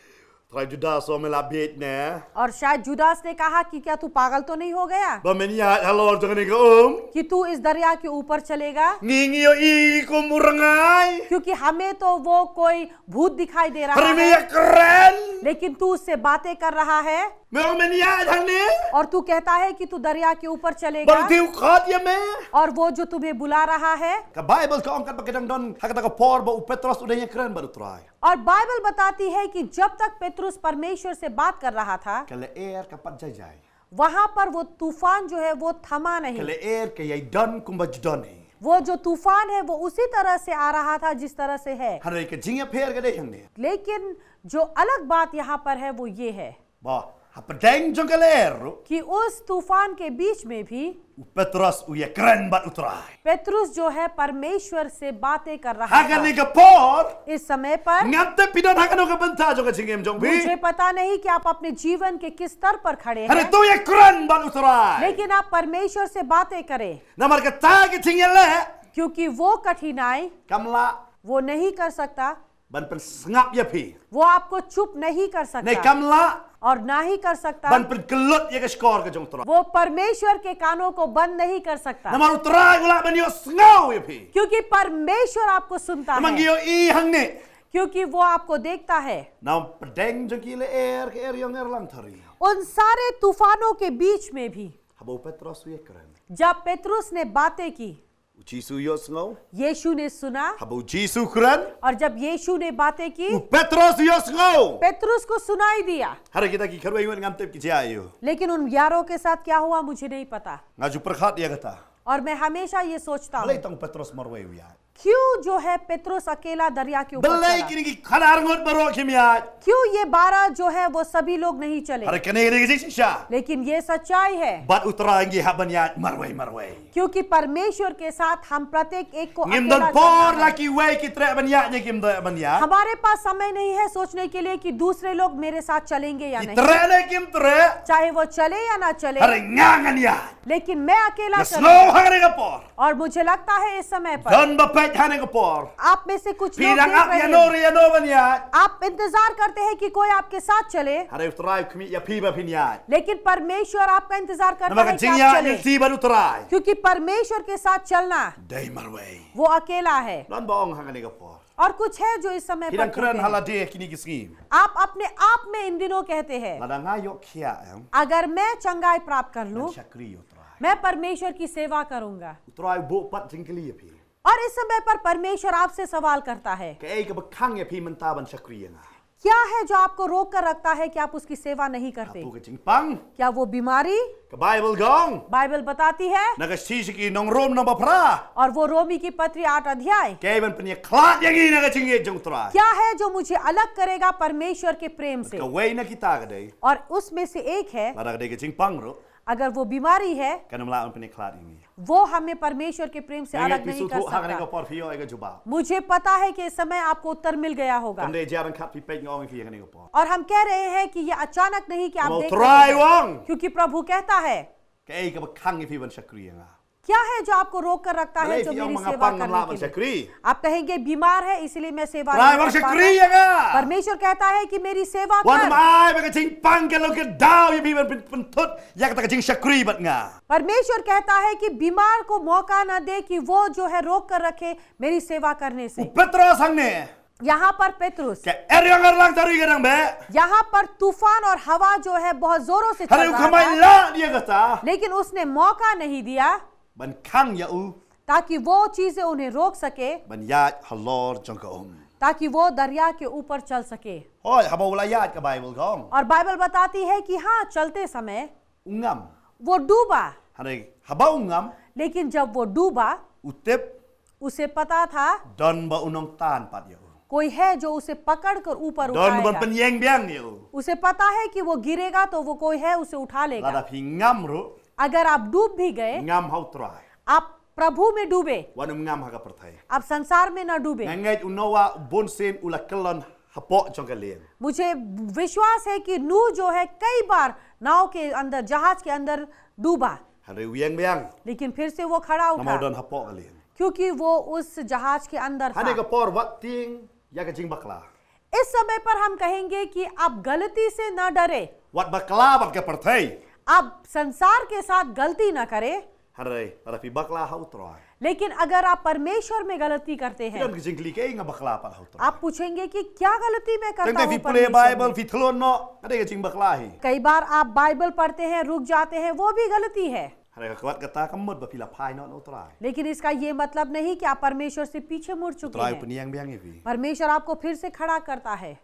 Try Judas so melabit ne. और शायद जुदास ने कहा कि क्या तू पागल तो नहीं हो गया Ba menia halor jangan ni कि तू इस दरिया के ऊपर चलेगा? Ngingi yo i ko murangai. क्योंकि हमें तो वो कोई भूत दिखाई दे रहा Hari है, ya keren. लेकिन तू उससे बातें कर रहा है Memang menia jang ni. और तू कहता है कि तू दरिया के ऊपर चलेगा, Baru tiu khat ya me. और वो जो तुम्हें बुला रहा है। Ka Bible ka angkat pakai don hakata ka por ba Petros udah yang keren baru try. और बाइबल बताती है कि जब तक पेत्रुस परमेश्वर से बात कर रहा था, Kale air ka patjajai. वहां पर वो तूफान जो है वो थमा नहीं। Kale air ka yai don kumbaj doni. वो जो तूफान है वो उसी तरह से आ रहा था जिस तरह से है, Hari ka jinga per ka deh yang ni. लेकिन जो अलग बात यहाँ पर है वो ये है Ba hapadeng jong kale air. कि उस तूफान के बीच में भी Petros uya keren bat utrai. पेत्रुस जो है परमेश्वर से बातें कर रहा Hakan ni था। ka por. इस समय पर Ngate pidon hakan ka benta jong ka jingem jong bi. मुझे पता नहीं कि आप अपने जीवन के किस स्तर पर खड़े Hari हैं, tu ya keren bat utrai. लेकिन आप परमेश्वर से बातें करें, Namar ka ta ki tingele. क्योंकि वो कठिनाई Kamla वो नहीं कर सकता, ban pen sengap ya pi. वो आपको चुप नहीं कर Nei सकता kamla और ना ही कर सकता, ban pen kelut ya ka skor ka jong utrai. वो परमेश्वर के कानों को बंद नहीं कर सकता, Namar utrai gula ban yo sengau ya pi. क्योंकि परमेश्वर आपको सुनता Namang है, yo i hang ni. क्योंकि वो आपको देखता है। Nam pedeng jong kile air ke air yang erlang thari. उन सारे तूफानों के बीच में भी Habo Petros uya keren. जब पेत्रुस ने बातें की, Jisu yo sengau. यीशु ने सुना, Habo Jisu keren. और जब यीशु ने बातें की, Petros yo sengau. पेत्रुस को सुनाई दिया। Hari kita ki kerwa ingat ngam tep ki ayo. लेकिन उन 11 के साथ क्या हुआ मुझे नहीं पता, Ngaju perkhat ya kata. और मैं हमेशा ये सोचता Belai हूँ tang Petros marwai uya. क्यों जो है पेत्रुस अकेला दरिया के ऊपर Belai चला? kini ki khadar ngot baro kimya. क्यों ये 12 जो है वो सभी लोग नहीं चले? Hari kene kini ki sisha. लेकिन ये सच्चाई है, Bat utara ingi haban ya marwai. क्योंकि परमेश्वर के साथ हम प्रत्येक एक को Ngim अकेला don por चलना है। laki wei ki trek ban ya kim da ban ya. हमारे पास समय नहीं है सोचने के लिए कि दूसरे लोग मेरे साथ चलेंगे या Ki नहीं, trek ne kim trek. चाहे वो चले या ना चले, Hari ngangan ya. लेकिन मैं अकेला Na चलूं। slow hari ka por. और मुझे लगता है इस समय पर Don bapet hane ka por. आप में से कुछ लोग Pidang देख ap रहे ya हैं, no ban ya. आप इंतजार करते हैं कि कोई आपके साथ चले, Hari utara kmi ya pi ba pin ya. लेकिन परमेश्वर आपका इंतजार करता Nama है ka कि आप jingya चले, ni si ban utara. क्योंकि परमेश्वर के साथ चलना Dai marwai. वो अकेला है। Don baong hangane ka por. और कुछ है जो इस समय पर Kidang keren कहते हैं। halade kini ki scheme. आप अपने आप में इन दिनों कहते हैं, Lada ngayok kia em. अगर मैं चंगाई प्राप्त कर लूं, Syakri utara. मैं परमेश्वर की सेवा करूंगा। Utara bu pat jingkeli ya pi. और इस समय पर परमेश्वर आपसे सवाल करता है, Ke ei ka bekang ya pi mentaban syakri ya. क्या है जो आपको रोक कर रखता है कि आप उसकी सेवा नहीं करते? Tu ka jingpang. क्या वो बीमारी? Ka Bible gong. बाइबल बताती है, Naga sisi ki nong rom nong bapra. और वो रोमी की पत्री 8 अध्याय, Ke ban penya klat yang ini naga jingye jong utara. क्या है जो मुझे अलग करेगा परमेश्वर के प्रेम से? Ka wei na kita ka dei. और उसमें से एक है, Lada ka dei ka jingpang ro. अगर वो बीमारी है, Ka namla penya klat ini. वो हमें परमेश्वर के प्रेम से Ngai अलग नहीं pisu कर tu hangane ka सकता। por fiyo ai ka juba. मुझे पता है कि इस समय आपको उत्तर मिल गया होगा, Kam dei jaran kat pi pek ngong fi hangane ka por. और हम कह रहे हैं कि ये अचानक नहीं कि आप Mau देख try रहे हैं, wong. क्योंकि प्रभु कहता है Ke ei ka bekang ya pi ban syakri ya. क्या है जो आपको रोक कर रखता है जो मेरी सेवा करने के लिए? आप कहेंगे बीमार है इसलिए मैं सेवा नहीं कर पाता। परमेश्वर कहता है कि मेरी सेवा कर। परमेश्वर कहता है कि बीमार को मौका न दे कि वो जो है रोक कर रखे मेरी सेवा करने से। यहाँ पर पेत्रुस, यहाँ पर तूफान और हवा जो है बहुत जोरों से चल रहा था, लेकिन उसने मौका नहीं दिया ताकि वो चीजें उन्हें रोक सके, ताकि वो दरिया के ऊपर चल सके। और बाइबल बताती है कि हाँ, चलते समय वो डूबा, लेकिन जब वो डूबा उसे पता था कोई है जो उसे पकड़कर ऊपर उठाएगा। उसे पता है कि वो गिरेगा तो वो कोई है उसे उठा लेगा। अगर आप डूब भी गए, आप प्रभु में डूबे, आप संसार में न डूबे। मुझे विश्वास है कि नूह जो है कई बार नाव के अंदर, जहाज के अंदर डूबा, लेकिन फिर से वो खड़ा उठा क्योंकि वो उस जहाज के अंदर था। इस समय पर हम कहेंगे कि आप गलती से न डरे, आप संसार के साथ गलती न करें, लेकिन अगर आप परमेश्वर में गलती करते हैं, आप पूछेंगे कि क्या गलती मैं करता हूं परमेश्वर में? कई बार आप बाइबल पढ़ते हैं, रुक जाते हैं, वो भी गलती है। लेकिन इसका ये मतलब नहीं कि आप परमेश्वर से पीछे मुड़ चुके हैं। परमेश्वर आपको फिर से खड़ा करता है।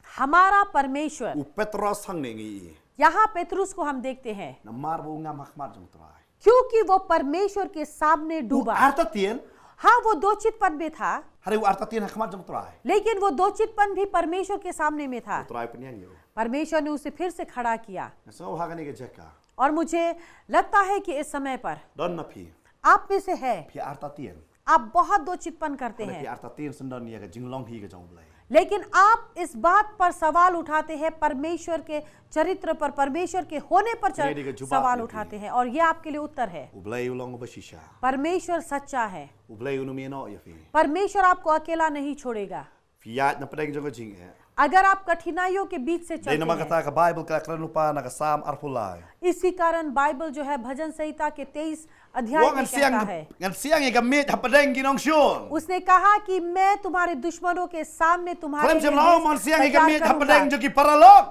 हमारा परमेश्वर, यहाँ पेत्रुस को हम देखते हैं क्योंकि वो परमेश्वर के सामने डूबा। हाँ, वो दो चितपन में था, लेकिन वो दो चितपन भी परमेश्वर के सामने में था। परमेश्वर ने उसे फिर से खड़ा किया। और मुझे लगता है कि इस समय पर आप में से है, आप बहुत दो चितपन करते हैं, लेकिन आप इस बात पर सवाल उठाते हैं, परमेश्वर के चरित्र पर, परमेश्वर के होने पर सवाल उठाते हैं, और ये आपके लिए उत्तर है। परमेश्वर सच्चा है। परमेश्वर आपको अकेला नहीं छोड़ेगा। अगर आप कठिनाइयों के बीच से चलते हैं, इसी कारण बाइबल जो है भजन संहिता के 23 अध्याय में कहता है, उसने कहा कि मैं तुम्हारे दुश्मनों के सामने तुम्हारे लिए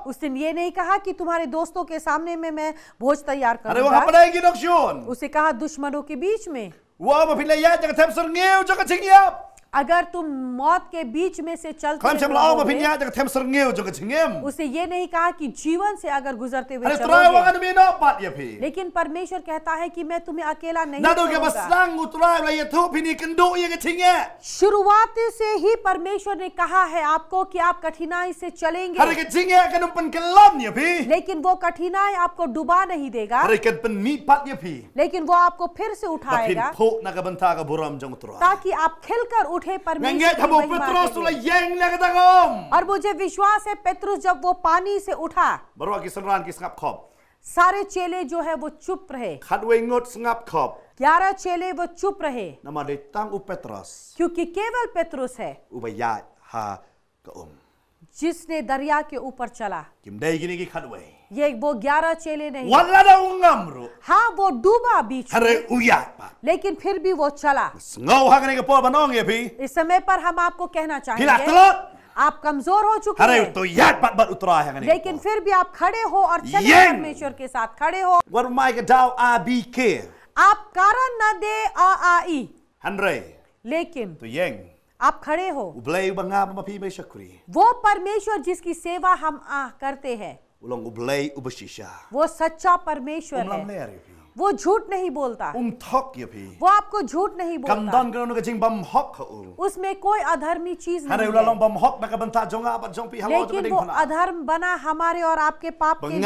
उसने ये नहीं कहा कि तुम्हारे दोस्तों के सामने में मैं भोज तैयार करूंगा। उसे कहा दुश्मनों के बीच में। अगर तुम मौत के बीच में से चलते उसे ये नहीं कहा कि जीवन से अगर गुजरते हुए चलोगे, लेकिन परमेश्वर कहता है कि मैं तुम्हें अकेला नहीं छोड़ूंगा। शुरुआत से ही परमेश्वर ने कहा है आपको कि आप कठिनाई से चलेंगे, लेकिन वो कठिनाई आपको डुबा नहीं देगा, लेकिन वो आपको फिर से उठाएगा ताकि आप खिलकर उठे परमेश्वर। और मुझे विश्वास है पेत्रुस जब वो पानी से उठा, सारे चेले जो है वो चुप रहे। 11 चेले वो चुप रहे क्योंकि केवल पेत्रुस है जिसने दरिया के ऊपर चला। ये वो 11 चेले नहीं, हाँ वो डूबा बीच में, लेकिन फिर भी वो चला। इस समय पर हम आपको कहना चाहेंगे आप कमजोर हो चुके हैं, लेकिन फिर भी आप खड़े हो और चले परमेश्वर के साथ खड़े हो। आप कारण न दे आई, लेकिन आप खड़े हो। वो परमेश्वर जिसकी सेवा हम करते हैं वो सच्चा परमेश्वर है। वो झूठ नहीं बोलता, वो आपको झूठ नहीं बोलता, उसमें कोई अधर्मी चीज नहीं है, लेकिन वो अधर्म बना हमारे और आपके पाप के लिए,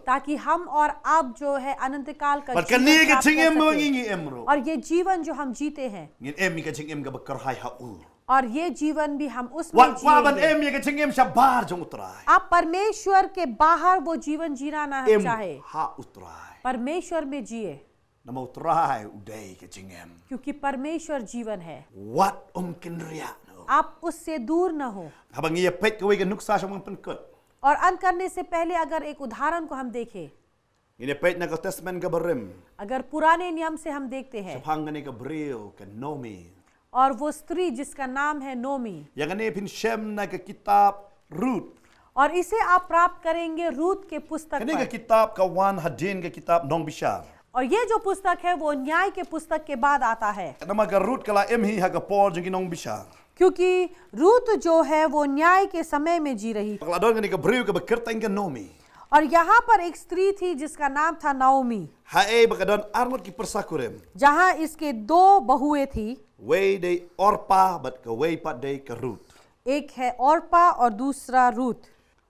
ताकि हम और आप जो है अनंत काल का और ये जीवन जो हम जीते हैं और ये जीवन भी हम उसमें Wat kwa ban जिएंगे। em ye ke jing em shabar jong utrai. आप परमेश्वर के बाहर वो जीवन जीना ना Em चाहे, ha utrai. परमेश्वर में जिए, Nama utrai udai ke jing em. क्योंकि परमेश्वर जीवन है। Wat kin riak no. आप उससे दूर न हो। Habang ye pet ke we ke nuksa shong penkut. और अंत करने से पहले अगर एक उदाहरण को हम देखें, Ini pet na ke testament ke berim. अगर पुराने नियम से हम देखते हैं, Sapang ne ke bril ke Nomi. और वो स्त्री जिसका नाम है Nomi, Yang ne pin shem na ke kitab Rut. और इसे आप प्राप्त करेंगे रूत के पुस्तक Kini ke पर। kitab kawan hadin ke kitab Nong Bishar. और ये जो पुस्तक है वो न्याय के पुस्तक के बाद आता है, Nama ke Rut kala em hi ha ke por jeng Nong Bishar. क्योंकि रूत जो है वो न्याय के समय में जी रही। Kala don ke bril ke bekertain ke Nomi. और यहाँ पर एक स्त्री थी जिसका नाम था Naomi, Hae bakadon arnot ki persakurem. जहाँ इसके दो बहुएं थी, Wei de Orpa bat ke wei pat de ke Rut. एक है औरपा और दूसरा Ruth.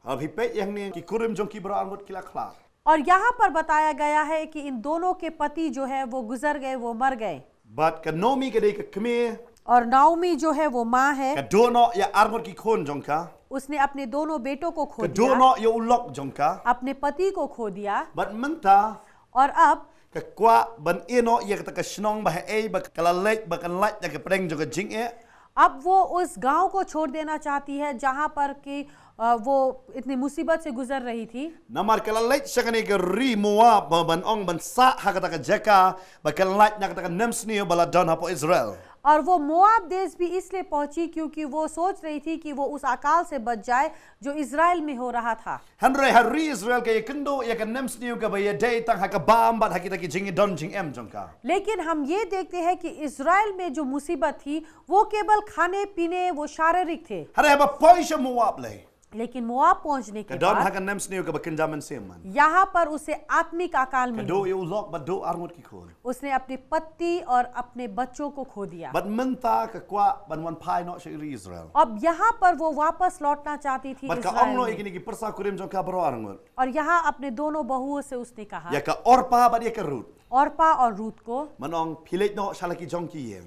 Abi pet yang ni ki kurim jong ki bra arnot kila kla. और यहाँ पर बताया गया है कि इन दोनों के पति जो है वो गुजर गए, वो मर गए, Bat ke Nomi ke de ke kemir. और नाओमी जो है वो माँ है, Ke dono ya arnot ki khon jong ka. उसने अपने दोनों बेटों को खो Ke दिया, dono ya ulok jong ka. अपने पति को खो दिया, Bat menta और अब ke kwa ban eno ya ke snong bah ei bak kala lek bakan lek ya ke preng jong ke jing e. अब वो उस गांव को छोड़ देना चाहती है जहां पर कि वो इतनी मुसीबत से गुजर रही थी। Namar kala lek sakane ke ri Moab ban ong ban sa ha ka ta jeka bakan lek na ka ta nemsni bala don ha po Israel. और वो मोआब देश भी इसलिए पहुंची क्योंकि वो सोच रही थी कि वो उस अकाल से बच जाए जो इज़राइल में हो रहा था। Henry hari Israel ke kendo ya ke nemsni ke ba ya dei tang ha ka bam bat ha kita ki jing don jing em jong ka. लेकिन हम ये देखते हैं कि इज़राइल में जो मुसीबत थी वो केवल खाने पीने वो शारीरिक थे, Hari ba poisha Moab le. लेकिन मोआब पहुंचने के Ke don ha बाद ka nemsni ke ba kenjaman seman. यहाँ पर उसे आत्मिक अकाल Ke मिली। do ya ulok ba do arnot ki khon. उसने अपने पति और अपने बच्चों को खो दिया। Bat menta ke kwa ban wan pai no shiri Israel. अब यहाँ पर वो वापस लौटना चाहती थी Bat ka Israel ong no में। ikini ki persa kurim jong ka bro arnot. और यहाँ अपने दोनों बहुओं से उसने कहा, Ya ka Orpa bat ya ke Rut. औरपा और रूत को, Manong pilet no shala ki jong ki ye.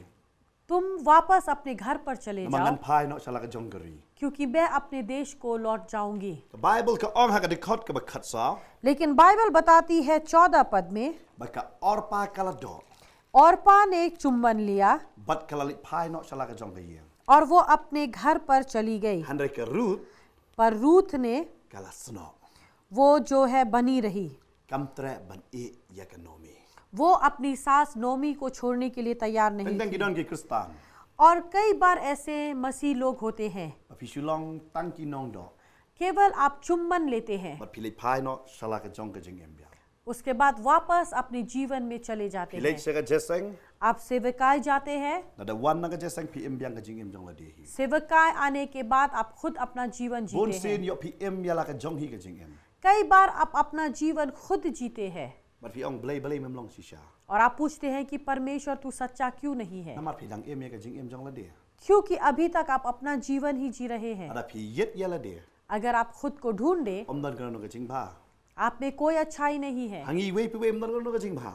तुम वापस अपने घर पर चले जाओ Mangan pai no shala ka jong gari. क्योंकि मैं अपने देश को लौट जाऊंगी। The Bible ka ong ha ka dikot ka ba khat sa. लेकिन बाइबल बताती है 14 पद में, Bat ka Orpa kala do. औरपा ने एक चुम्बन लिया Bat kala lik pai no shala ka jong ka ye. और वो अपने घर पर चली गई, Handai ke Rut पर रूथ ने kala sno. वो जो है बनी रही। Kam tre ban e ya ka Nomi. वो अपनी सास नोमी को छोड़ने के लिए तैयार नहीं Tentang थी। ki don ki Kristan. और कई बार ऐसे मसीह लोग होते हैं, Ba fisulong tang ki nong do. केवल आप चुम्बन लेते हैं, Bat pilet pai no shala ka jong ka jing em bia. उसके बाद वापस अपने जीवन में चले जाते Pilet हैं। se ka jeseng. आप सेवकाई जाते हैं, Na da wan na ka jeseng pi em biang ka jing em jong la de hi. सेवकाई आने के बाद आप खुद अपना जीवन Bon जीते sin हैं। yo pi em ya la ka jong hi ka jing em. कई बार आप अपना जीवन खुद जीते हैं Bat fi ong blay mem long sisha. और आप पूछते हैं कि परमेश्वर तू सच्चा क्यों नहीं है, Namar pi dang em ya ka jing em jong la de. क्योंकि अभी तक आप अपना जीवन ही जी रहे हैं। Ada pi yet ya la de. अगर आप खुद को ढूंढे, Om dan ka no ka jing ba. आप में कोई अच्छाई नहीं है। Hangi we pi we em dan ka no ka jing ba.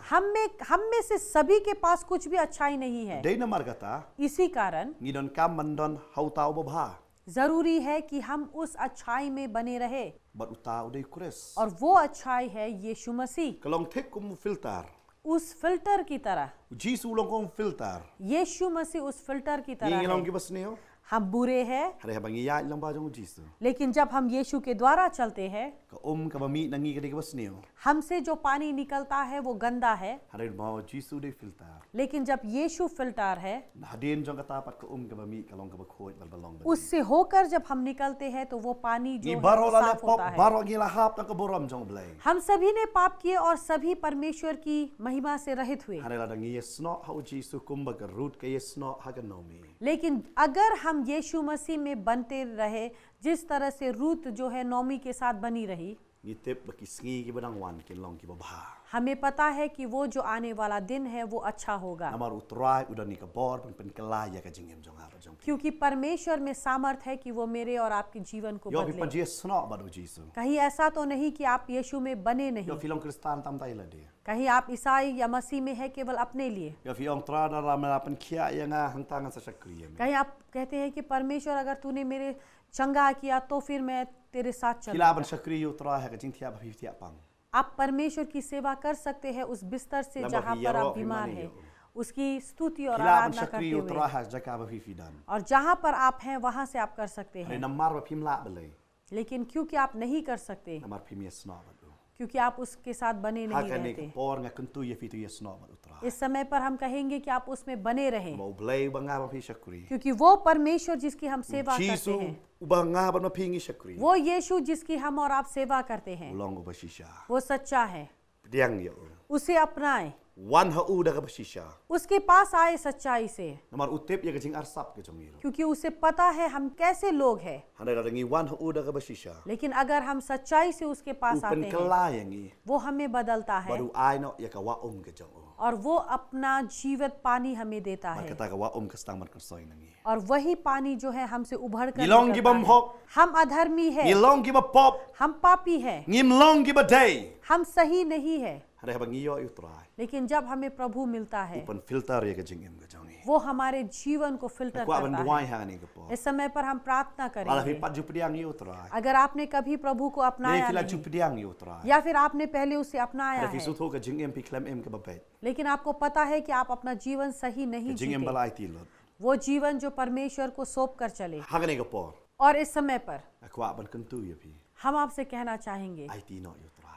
हम में से सभी के पास कुछ भी अच्छाई नहीं है। Dei namar kata. इसी कारण Ngi don kam man don hau tau bo ba. जरूरी है कि हम उस अच्छाई में बने रहे, Bat utau de kures. और वो अच्छाई है यीशु मसीह। Kalong tek kum filter. उस फिल्टर की तरह, Jisu long kum filter. यीशु मसीह उस फिल्टर की तरह Ngi long है। ki bas neo. हम बुरे हैं, Hari habang iya lang ba jong Jisu. लेकिन जब हम यीशु के द्वारा चलते हैं, Ka ka ba mi nangi ka de ka bas neo. हमसे जो पानी निकलता है वो गंदा है, Hari ba Jisu de filter. लेकिन जब यीशु फिल्टर है, Hadin jong kata pat ka ka ba mi kalong ka ba khoi bal balong ba. उससे होकर जब हम निकलते हैं तो वो पानी जो Ngi है baro वो la na साफ pop होता है। baro ngi la hap na ka boram jong blay. हम सभी ने पाप किए और सभी परमेश्वर की महिमा से रहित हुए, Hari la dang yesno hau Jisu kum ba ka root ka yesno ha ka nomi. लेकिन अगर हम यीशु मसीह में बनते रहे जिस तरह से रूत जो है नोमी के साथ बनी रही, Ngi tip ba ki sngi ki ba dang wan kin long ki ba ba. हमें पता है कि वो जो आने वाला दिन है वो अच्छा होगा, Namar utrai udan ni ka bor pen kelai ya ka jing em jong ha ba jong. क्योंकि परमेश्वर में सामर्थ है कि वो मेरे और आपके जीवन को Yo pi pan बदले। jesno ba do Jisu. कहीं ऐसा तो नहीं कि आप यीशु में बने Yo नहीं, filong Kristan tam tai la de. कहीं आप ईसाई या मसीह में है केवल अपने लिए, Ya fi ong tra da ra mela pen kia ya nga hang tangan sa sakri. कहीं आप कहते हैं कि परमेश्वर अगर तूने मेरे चंगा किया तो फिर मैं तेरे साथ Kila चलूंगा। ban sakri yo tra ha ka jing tia ba fi tia pang. आप परमेश्वर की सेवा कर सकते हैं उस बिस्तर से लम्बा जहाँ भी पर यारो आप बीमार हिमानी हैं, यो। उसकी स्तुति और Kila ban आराधना sakri करते yo हुए, tra ha jaka ba fi fi dan. और जहाँ पर आप हैं वहाँ से आप कर सकते Hari हैं। namar ba phim la balai. लेकिन क्योंकि आप नहीं कर सकते, Namar phim ya sno ba do. क्योंकि आप उसके साथ बने Ha नहीं ka ni रहते, por nga kuntu ya fi tu ya sno ba utra. इस समय पर हम कहेंगे कि आप उसमें बने रहें, Mau blai ba nga ba fi sakri. क्योंकि वो परमेश्वर जिसकी हम सेवा करते Jisu हैं, uba nga ba ma pingi sakri. वो यीशु जिसकी हम और आप सेवा करते हैं, Ulong ba shisha. वो सच्चा है। Diang yo. उसे अपनाएं, Wan ha u da ka ba shisha. उसके पास आए सच्चाई से, Namar utip ya ka jing arsap ke jong ilo. क्योंकि उसे पता है हम कैसे लोग हैं। Handa da ngi wan ha u da ka ba shisha. लेकिन अगर हम सच्चाई से उसके पास आते Upen हैं, kala yang i. वो हमें बदलता है Baru ai no ya ka wa ke jong. और वो अपना जीवित पानी हमें देता है, Kata ka wa ka stang man kersoy nangi. और वही पानी जो है हमसे उभर कर Ngilong निकलता gibam है। hok. हम अधर्मी है, Ngilong giba pop. हम पापी है, Ngimlong giba day. हम sही नहीं है। Hada ba ngiyo yu try. लेकिन जब हमें प्रभु मिलता है, Upen filter ya ka jing im ka jong i. वो हमारे जीवन को फिल्टर Ko aban करता है। duai ha ni ka po. इस समय पर हम प्रार्थना Ala fi करेंगे। pat ju pediang yu try. अगर आपने कभी प्रभु को Nei अपनाया fila ju नहीं, pediang yu try. या फिर आपने पहले उसे अपनाया Hada fi है, su tho ka jing im pi klem im ka ba pet. लेकिन आपको पता है कि आप अपना जीवन सही नहीं Jing im जीते, balai ti lot. वो जीवन जो परमेश्वर को सौंप कर चले। Ha ka ni ka po. और इस समय पर Ko aban kuntu ya pi. हम आपसे कहना चाहेंगे, Ai ti no yu try.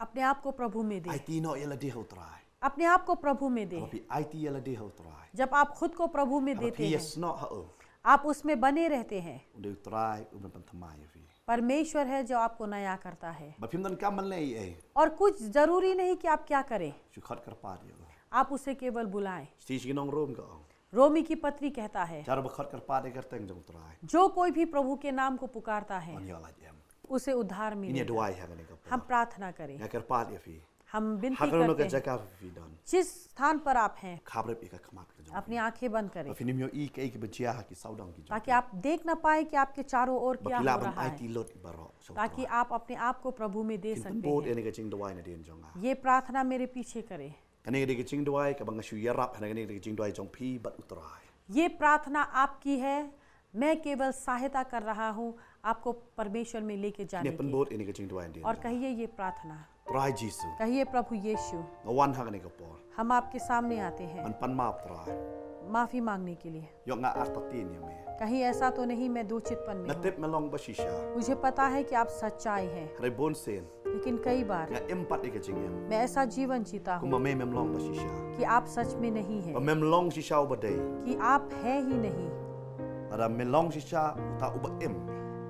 अपने आप को प्रभु में दे, Ai ti no ya la di ho try. अपने आप को प्रभु में दे। Tapi ai ti ya la di ho try. जब आप खुद को प्रभु में देते Tapi हैं, yes no ha o. आप उसमें बने रहते हैं। Unde try uben pan thamai ya fi. परमेश्वर है जो आपको नया करता है, Ba phim dan kam man lei e. और कुछ जरूरी नहीं कि आप क्या करें, Ju khat kar pa dia. आप उसे केवल बुलाएं। Sti chi nong rom ka. रोमी की पत्री कहता है, Jar ba khat kar pa de kar teng jong try. जो कोई भी प्रभु के नाम को पुकारता है On ya la jem. उसे उद्धार Ini मिलेगा। duai ha ka ni ka po. हम प्रार्थना करें, Ya kar pa dia fi. हम विनती Ha ka no करते ka हैं, jaka fi dan. जिस स्थान पर आप हैं Khabrep ika khamat ka jong. अपनी आंखें बंद करें, Ba finim yo i ka ik ba chia ha ki saudang ki jong. ताकि आप देख ना पाए कि आपके चारों ओर Ba क्या kila हो ban रहा ai है, ti lot baro. So ताकि आप अपने आप को प्रभु में दे Kin सकते bod हैं। ene ka jing duai na din jong a. ये प्रार्थना मेरे पीछे करें। Kani ka jing duai ka bang shu yarap ha ka jing duai jong pi bat utrai. ये प्रार्थना आपकी है, मैं केवल सहायता कर रहा हूँ आपको परमेश्वर में लेके जाने Ni pen की। bod ene ka jing duai din. और कहिए ये प्रार्थना, Try Jesus. कहिए प्रभु यीशु, Ngawan ha ka ni ka po. हम आपके सामने आते हैं Man pan map try. माफी मांगने के लिए। Yo nga arta tin ya me. कहीं ऐसा तो नहीं मैं दोषितपन में हूँ। Natip melong ba shisha. मुझे पता है कि आप सच्चाई हैं, Hare bon sen. लेकिन कई बार Nga empat ika jing em. मैं ऐसा जीवन जीता Kung हूँ ma me memlong ba shisha. कि आप सच में नहीं Ba हैं, memlong shisha ba day. कि आप हैं ही नहीं, Ada melong shisha ta uba em.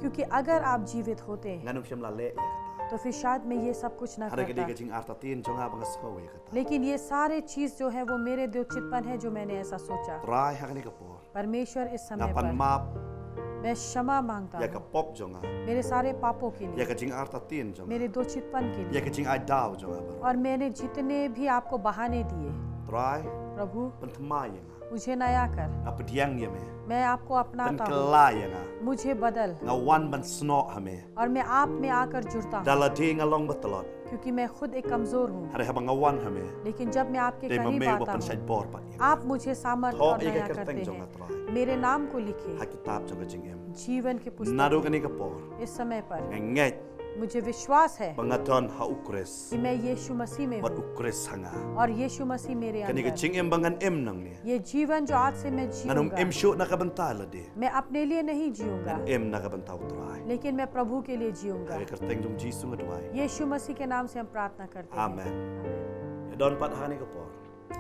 क्योंकि अगर आप जीवित होते Nganum siyam la le ya kata. तो फिर शायद मैं ये सब कुछ ना Hare ka करता। ka jing arta tin jong a bang sko ya kata. लेकिन ये सारे चीज जो है वो मेरे दोषितपन है जो मैंने ऐसा सोचा। Try ha ka ni ka po. परमेश्वर इस Nga समय pan पर map मैं क्षमा मांगता ya ka हूँ pop jong a. मेरे सारे पापों के Ya लिए, ka jing arta tin jong a. मेरे दोषितपन के Ya लिए, ka jing ai daw jong a baro. और मैंने जितने भी आपको बहाने दिए, Try प्रभु pan thamai ya nga. मुझे नया कर, Nga pediang ya me. मैं आपको Pan अपनाता हूँ, kala ya nga. मुझे बदल, Nga wan ban sno ha me. और मैं आप में आकर जुड़ता हूँ, Dala di nga long batalot. क्योंकि मैं खुद एक कमजोर हूँ। Hare ha bang wan ha me. लेकिन जब मैं आपके Day ma करीब me ba आता pan हूँ, side bor pa ya. आप मुझे सामर्थ Tho और ika नया kerteng करते jong a हैं। try. मेरे नाम को लिखे Ha kitab jong ka jing em. जीवन के पुस्तक Nado ka ni ka por. में। इस समय पर Nga nget मुझे विश्वास है bangaton ha ukres. कि मैं यीशु मसीह में Wat हूँ ukres hanga. और यीशु मसीह मेरे Kani ka अंदर। jing em bangan em nang ni. ये जीवन जो आज से मैं Nganong जीऊंगा, em shoot na kabantala di. मैं अपने लिए नहीं जीऊंगा, Em na kabantaw try. लेकिन मैं प्रभु के लिए जीऊंगा। Hare kerteng jong Jesus nga duai. यीशु मसीह के नाम से हम प्रार्थना करते हैं। Amen. आमीन। Ya don pat ha ni ka por.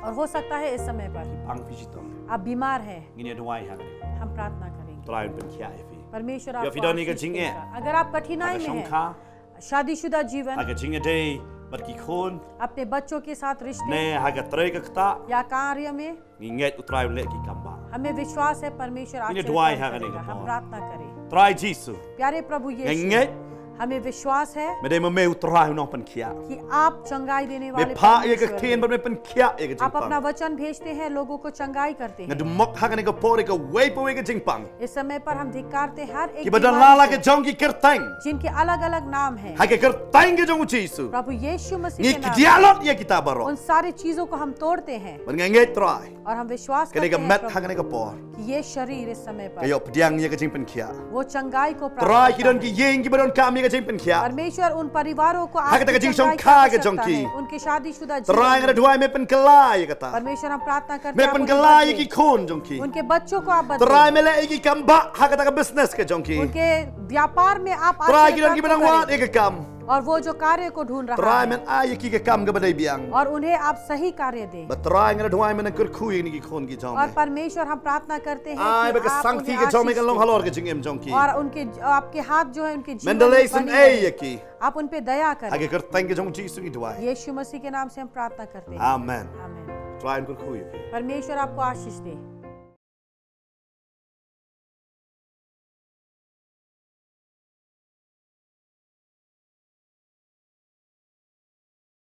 और हो सकता है इस समय पर Ang visitong. आप बीमार हैं, Ngini duai ha ni. हम प्रार्थना करेंगे। Try pen kia efi. परमेश्वर या आपको फिर नहीं आशीष का जिंगे। देगा। अगर आप कठिनाई Aga में हैं, shongka. शादीशुदा जीवन, Aga jing a day. Bat ki khon. अपने बच्चों के साथ रिश्ते Ne haga tray ka kta. या कार्य में, Nginget utray le ki kamba. हमें विश्वास है परमेश्वर इन्हें आपसे दुआएं उत्तर हैं करने करेगा। का हम पार। प्रार्थना करें। Try Jesus. प्यारे प्रभु यीशु, Nginget. हमें विश्वास है Mede me utrai no pen kia. कि आप चंगाई देने Me वाले pa ye ka परमेश्वर tien हैं। me pen kia ye ka आप अपना jingpang. वचन भेजते हैं, लोगों को चंगाई करते हैं। Ngadu mok ha ka ka por ka wei po ye ka jingpang. इस समय पर हम धिक्कारते हैं हर एक Ki badan बीमारी lala को, ke jong ki kertang. जिनके अलग अलग नाम हैं। Ha ke kertang ke jong Jesu. प्रभु यीशु मसीह Ni के ki नाम dialog ye kita से baro. उन सारी चीजों को हम तोड़ते हैं Ben ngai try. और हम विश्वास Kene करते ka हैं met ha प्रभु, ka por. कि ये शरीर इस समय पर Kayo pdiang ye ka jingpen kia. वो चंगाई को Try प्राप्त ki करता don ki है। yeng ki badon kam ye ka jingpen kia. परमेश्वर उन परिवारों को हाके तक आपकी जिंग चंगाई शों की खा के आवश्यकता जोंकी। है, उनके शादीशुदा Try जीवन ngada में। duai me pen kelai ye kata. परमेश्वर हम प्रार्थना करते Me हैं आप pen उन्हें kelai बदलें। ki khon jong ki. उनके बच्चों को आप Try बदलें, me le ki kamba ha ka business ke jong ki. उनके व्यापार में आप Try आशीर्वाद ki don ki badang wat ye करें। ka kam. और वो जो कार्य को ढूंढ रहा Try है men ay ki ka kam ka badai biang. और उन्हें आप सही कार्य दें। But try ngada duai me na kur khu ye ni ki khon ki jong और me. परमेश्वर हम प्रार्थना करते हैं Ay कि ba ka आप sang ti उन्हें ke jong me आशीष ka long दें। halor ke jing em jong ki. और उनके आपके हाथ जो है उनके जीवन में Mendelay sun बनी ay रहे। ye ki. आप उन पे दया Ha करें। ke kertang ke jong Jesu ki duai. यीशु मसीह के नाम से हम प्रार्थना करते हैं। Amen. आमीन। Try and kur khu ye ki. परमेश्वर आपको आशीष दे।